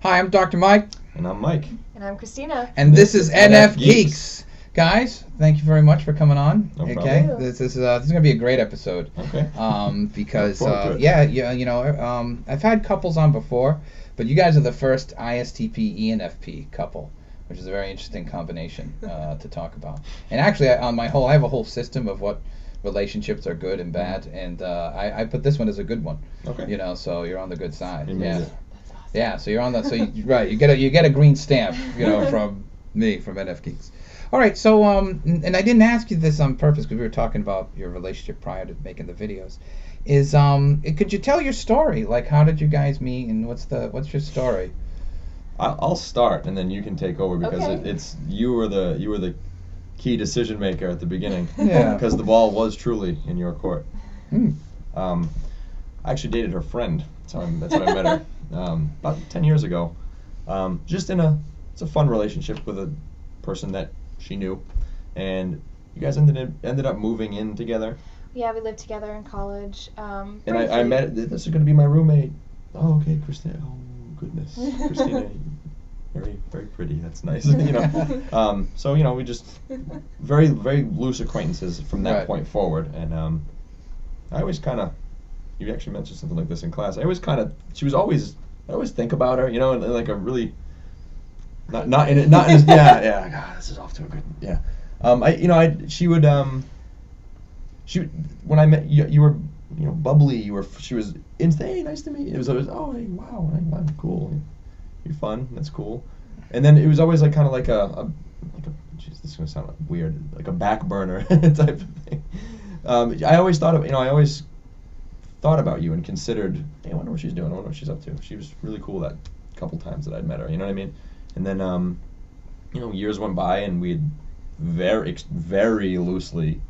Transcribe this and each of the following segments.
Hi, I'm Dr. Mike. And I'm Mike. And I'm Kristina. And this is NFGeeks. Guys, thank you very much for coming on. No okay, problem. this is going to be a great episode. Okay. Because I've had couples on before, but you guys are the first ISTP ENFP couple, which is a very interesting combination to talk about. And actually, I have a whole system of what relationships are good and bad, and I put this one as a good one. Okay. so you're on the good side. You made it. Yeah, so you're on the you get a green stamp, from me, from NFGeeks. All right, so and I didn't ask you this on purpose because we were talking about your relationship prior to making the videos. Could you tell your story? Like, how did you guys meet, and what's your story? I'll start, and then you can take over because Okay. you were the key decision maker at the beginning. Yeah. Because the ball was truly in your court. Hmm. I actually dated her friend. That's how I met her. About 10 years ago. It's a fun relationship with a person that she knew, and you guys ended up moving in together. Yeah, we lived together in college. And I met, this is going to be my roommate. Oh, okay, Kristina. Oh, goodness. Kristina, very, very pretty. That's nice. So, we just, very, very loose acquaintances from that point forward. And I always kind of, you actually mentioned something like this in class. I always think about her, in like a really, God, this is off to a good, when I met you, you were, bubbly. She was hey, nice to meet you. It was always, oh, hey, wow, cool. You're fun. That's cool. And then it was always like kind of like geez, this is gonna sound weird, like a back burner type of thing. I always thought about you and considered, hey, I wonder what she's doing. I wonder what she's up to. She was really cool that couple times that I'd met her. You know what I mean? And then, years went by and we had very, very loosely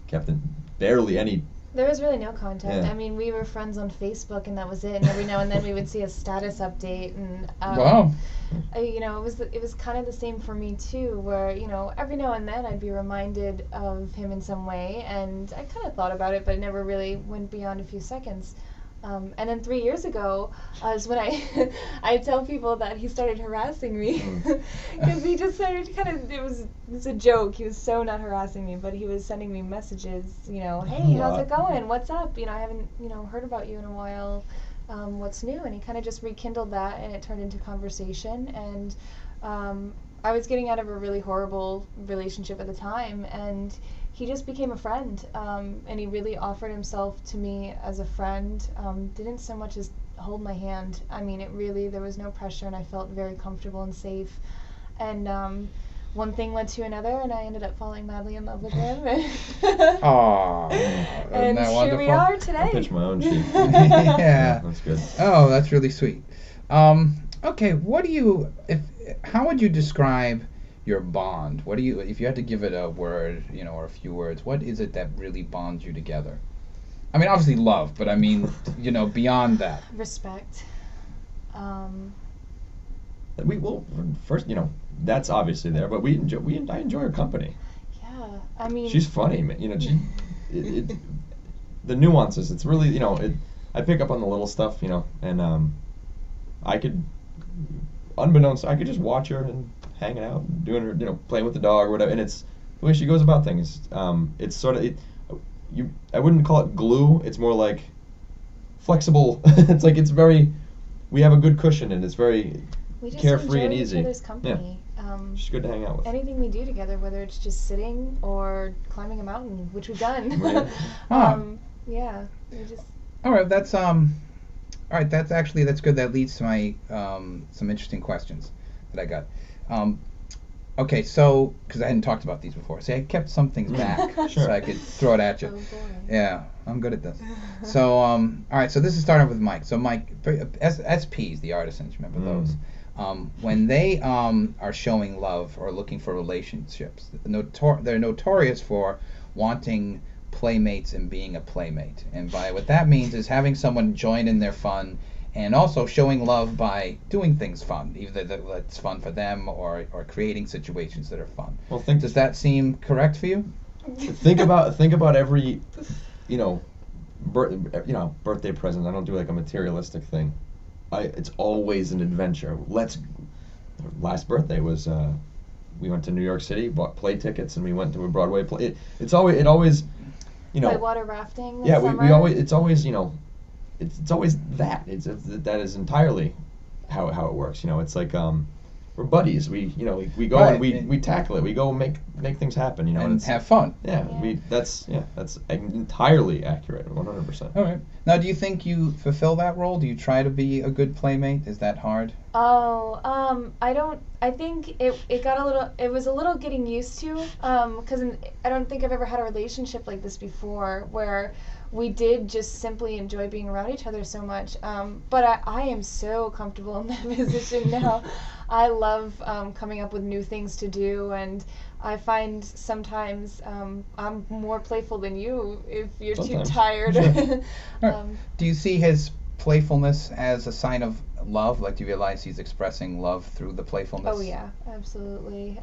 kept in barely any. There was really no contact. Yeah. I mean, we were friends on Facebook, and that was it. And every now and then we would see a status update, and Wow. it was kind of the same for me too. Where every now and then I'd be reminded of him in some way, and I kind of thought about it, but it never really went beyond a few seconds. And then 3 years ago is when I tell people that he started harassing me because he just started it's a joke. He was so not harassing me, but he was sending me messages, hey, how's it going? What's up? I haven't, heard about you in a while. What's new? And he kind of just rekindled that, and it turned into conversation. And I was getting out of a really horrible relationship at the time, and he just became a friend, and he really offered himself to me as a friend. Didn't so much as hold my hand. I mean, there was no pressure, and I felt very comfortable and safe. And one thing led to another, and I ended up falling madly in love with him. Aww. And here we are today. I pitched my own sheet. Yeah. That's good. Oh, that's really sweet. Okay, how would you describe your bond? If you had to give it a word, or a few words, what is it that really bonds you together? I mean, obviously love, but I mean, beyond that. Respect. First, that's obviously there, but I enjoy her company. Yeah, I mean, she's funny, man. The nuances. It's really, I pick up on the little stuff, and I could, unbeknownst, I could just watch her and hanging out, and doing her, playing with the dog or whatever, and it's the way she goes about things. It's sort of, I wouldn't call it glue. It's more like flexible. It's very, we have a good cushion, and it's very carefree and easy. We just enjoy each other's company. She's good to hang out with. Anything we do together, whether it's just sitting or climbing a mountain, which we've done. Right. Yeah, we just. All right, that's good. That leads to my some interesting questions that I got. Okay, so because I hadn't talked about these before, see, I kept some things back Sure. so I could throw it at you. Oh boy. Yeah, I'm good at this. So, all right. So this is starting with Mike. So Mike, SPs, the artisans, remember those? When they are showing love or looking for relationships, they're notorious for wanting playmates and being a playmate. And by what that means is having someone join in their fun, and also showing love by doing things fun, either that's fun for them or creating situations that are fun. Well, Does that seem correct for you? think about every, you know, birthday present. I don't do like a materialistic thing. It's always an adventure. Last birthday was we went to New York City, bought play tickets, and we went to a Broadway play. It always, you know. Like water rafting. This Yeah, summer? we always. It's always, you know. It's always that. That is entirely how it works. You know, it's like we're buddies. We go Right. and we tackle it. We go make things happen. You know, And have fun. Yeah, that's entirely accurate, 100%. All right. Now, do you think you fulfill that role? Do you try to be a good playmate? Is that hard? Oh, I don't. I think it got a little. It was a little getting used to. Because I don't think I've ever had a relationship like this before, where we did just simply enjoy being around each other so much. But I am so comfortable in that position now. I love coming up with new things to do, and I find sometimes I'm more playful than you if you're Sometimes. too tired. Sure. Do you see his playfulness as a sign of love? Like, do you realize he's expressing love through the playfulness? Oh yeah, absolutely.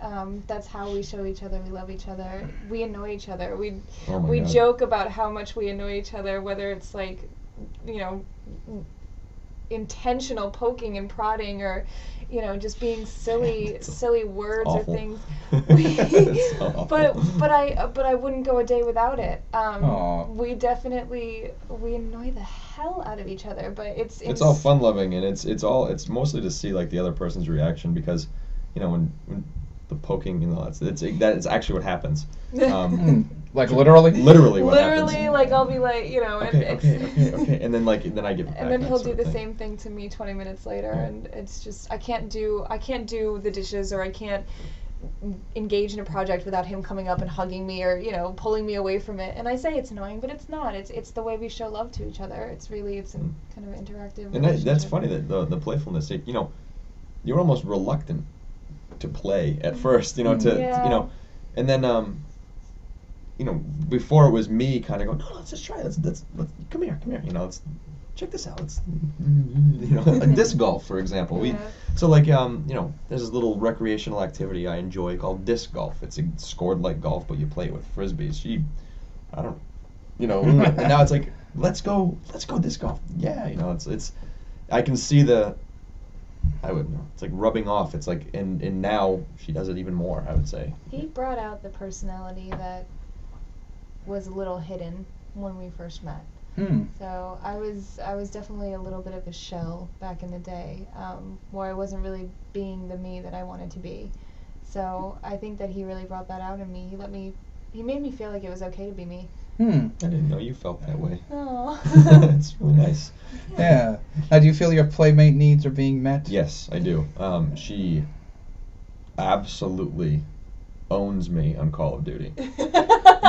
That's how we show each other we love each other. We annoy each other. We God. joke about how much we annoy each other, whether it's like, you know, intentional poking and prodding, or, you know, just being silly words or awful. things. It's awful. But I wouldn't go a day without it. Aw. We annoy the hell out of each other, but It's all fun loving, and it's mostly to see like the other person's reaction, because, you know, when the poking, you know, that's actually what happens. Like literally? Literally what happens. Literally, like, I'll be like, you know, Okay, and okay, and then I give it back. and then that he'll sort do of the thing. same thing to me 20 minutes later, Yeah. and it's just I can't do the dishes, or I can't engage in a project without him coming up and hugging me, or, you know, pulling me away from it. And I say it's annoying, but it's not. It's the way we show love to each other. It's a kind of interactive. And that's relationship. funny that the playfulness. You know, you're almost reluctant to play at first. You know, Yeah. you know, and then you know, before it was me kind of going, no, let's just try it. Let's come here. You know, let's check this out. Let's, you know, like disc golf, for example. Yeah. So like, you know, there's this little recreational activity I enjoy called disc golf. It's scored like golf, but you play it with frisbees. You know, and now it's like, let's go disc golf. Yeah, you know, it's, I can see I would know. It's like rubbing off. It's like, and now she does it even more, I would say. He brought out the personality that was a little hidden when we first met. So I was definitely a little bit of a shell back in the day, where I wasn't really being the me that I wanted to be. So I think that he really brought that out in me. He made me feel like it was okay to be me. I didn't know you felt that way. Oh. It's really nice. Yeah. Now, do you feel your playmate needs are being met? Yes, I do. She absolutely owns me on Call of Duty.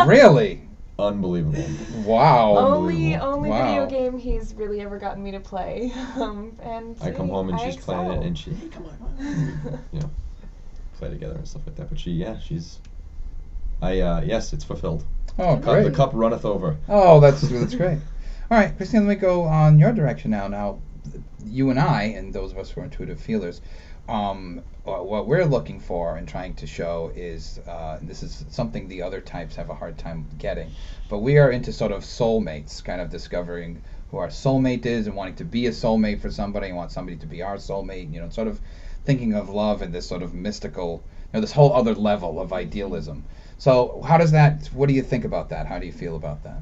Really? Unbelievable. Wow. Only Wow. video game he's really ever gotten me to play. And I come home and I she's playing it, excel. and hey, come on, you know, play together and stuff like that. But she's, yes, it's fulfilled. Oh, The great. cup runneth over. Oh, that's great. All right, Kristina, let me go on your direction now. Now, you and I, and those of us who are intuitive feelers, what we're looking for and trying to show is, and this is something the other types have a hard time getting, but we are into sort of soulmates, kind of discovering who our soulmate is and wanting to be a soulmate for somebody and want somebody to be our soulmate, you know, sort of thinking of love in this sort of mystical, you know, this whole other level of idealism. So what do you think about that? How do you feel about that?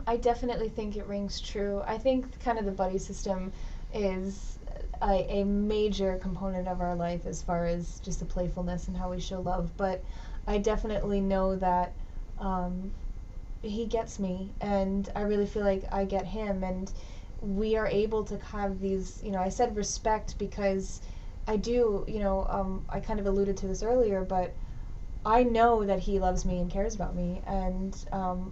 I definitely think it rings true. I think kind of the buddy system is a major component of our life as far as just the playfulness and how we show love. But I definitely know that he gets me, and I really feel like I get him, and we are able to have these, you know, I said respect because I do, I kind of alluded to this earlier, but I know that he loves me and cares about me, and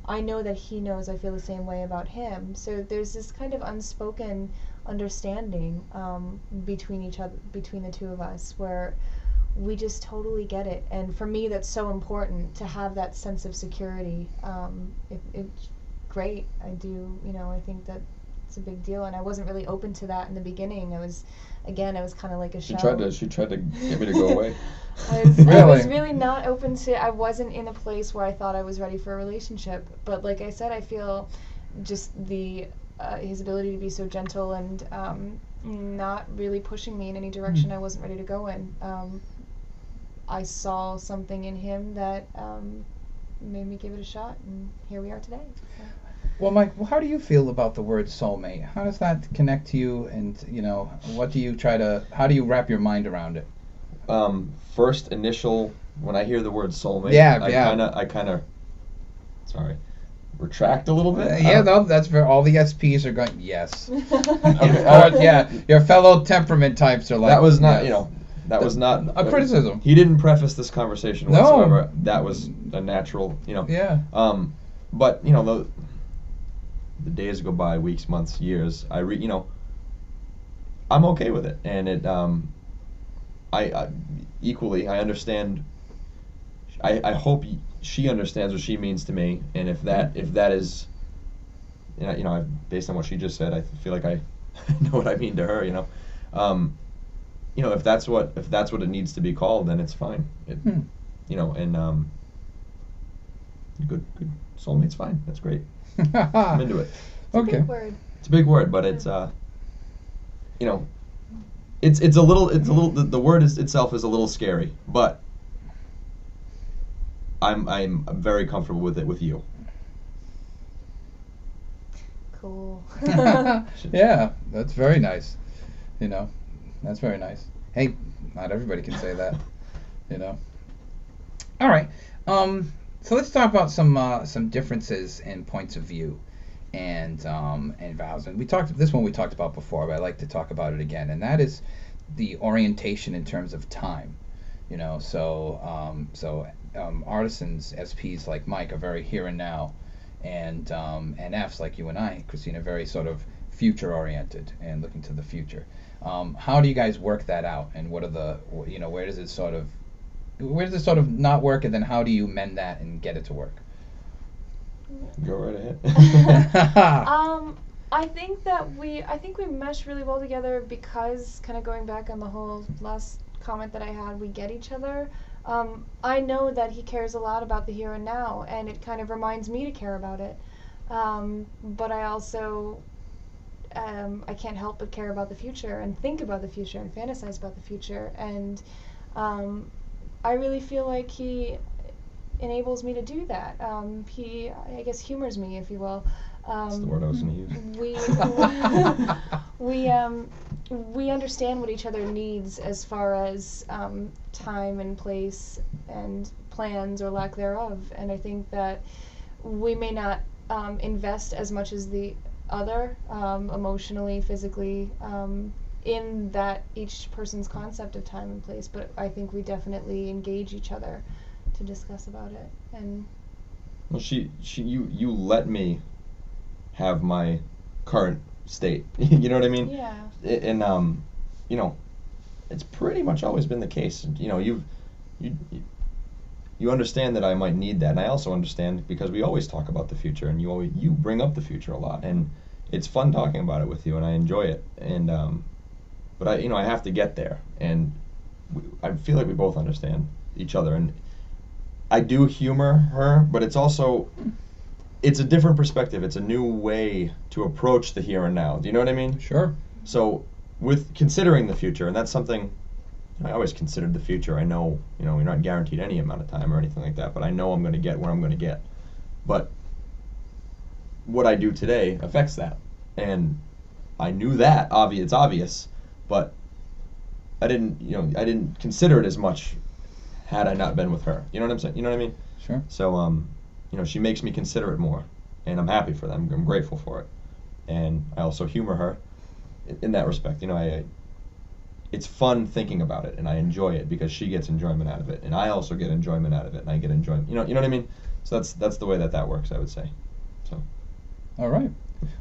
I know that he knows I feel the same way about him. So there's this kind of unspoken understanding between the two of us, where we just totally get it. And for me, that's so important to have that sense of security. It's great. I do, I think that it's a big deal, and I wasn't really open to that in the beginning. I was kind of like a shell. She tried to get me to go away. I was really not open to. I wasn't in a place where I thought I was ready for a relationship. But like I said, I feel just his ability to be so gentle and not really pushing me in any direction I wasn't ready to go in. I saw something in him that made me give it a shot, and here we are today. So. Well, Mike, how do you feel about the word soulmate? How does that connect to you? And what do you how do you wrap your mind around it? First initial, when I hear the word soulmate, I kind of, retract a little bit. That's for all the SPs are going, yes. Okay. Your fellow temperament types are like, that was not, yes. That was not a criticism. He didn't preface this conversation whatsoever. That was a natural, Yeah. But, the days go by, weeks, months, years. I'm okay with it, and it. I equally, I understand. I hope she understands what she means to me, and if that is, based on what she just said, I feel like I know what I mean to her. If that's what it needs to be called, then it's fine. And good soulmate's fine. That's great. I'm into it. It's a big word. It's a big word, but it's it's a little the word itself is a little scary, but I'm very comfortable with it with you. Cool. Yeah, that's very nice. That's very nice. Hey, not everybody can say that. All right. So let's talk about some differences in points of view and vows. And we talked about before, but I'd like to talk about it again. And that is the orientation in terms of time. Artisans, SPs like Mike are very here and now, and Fs like you and I, Kristina, very sort of future oriented and looking to the future. How do you guys work that out? And what are where does it sort of not work, and then how do you mend that and get it to work? Go right ahead. I think we mesh really well together because, kind of going back on the whole last comment that I had, we get each other. I know that he cares a lot about the here and now, and it kind of reminds me to care about it. But I also I can't help but care about the future and think about the future and fantasize about the future, and I really feel like he enables me to do that. He, I guess, humors me, if you will. That's the word I was going to use. We understand what each other needs as far as time and place and plans or lack thereof, and I think that we may not invest as much as the other, emotionally, physically, in that each person's concept of time and place, but I think we definitely engage each other to discuss about it. And well, you let me have my current state. You know what I mean? Yeah. And it's pretty much always been the case. You understand that I might need that, and I also understand because we always talk about the future, and you bring up the future a lot, and it's fun talking about it with you, and I enjoy it. And but I have to get there, and I feel like we both understand each other, and I do humor her, but it's a different perspective. It's a new way to approach the here and now. Do you know what I mean? Sure. So with considering the future, and that's something I always considered the future. I know, you're not guaranteed any amount of time or anything like that, but I know I'm going to get where I'm going to get. But what I do today affects that. And I knew that, it's obvious, but I didn't consider it as much had I not been with her. You know what I'm saying? You know what I mean? Sure. So, she makes me consider it more, and I'm happy for that. I'm grateful for it. And I also humor her in that respect. it's fun thinking about it, and I enjoy it because she gets enjoyment out of it, and I also get enjoyment out of it, and I get enjoyment. You know what I mean? So that's the way that works, I would say. So. All right.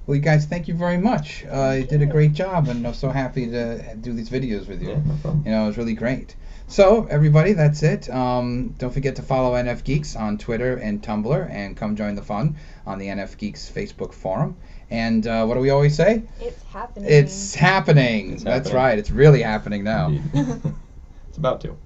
Well, you guys, thank you very much. You did a great job, and I'm so happy to do these videos with you. Yeah, no problem. You know, it was really great. So, everybody, that's it. Don't forget to follow NFGeeks on Twitter and Tumblr, and come join the fun on the NFGeeks Facebook forum. And what do we always say? It's happening. It's happening. It's That's happening. right. It's really happening now. Indeed. It's about to.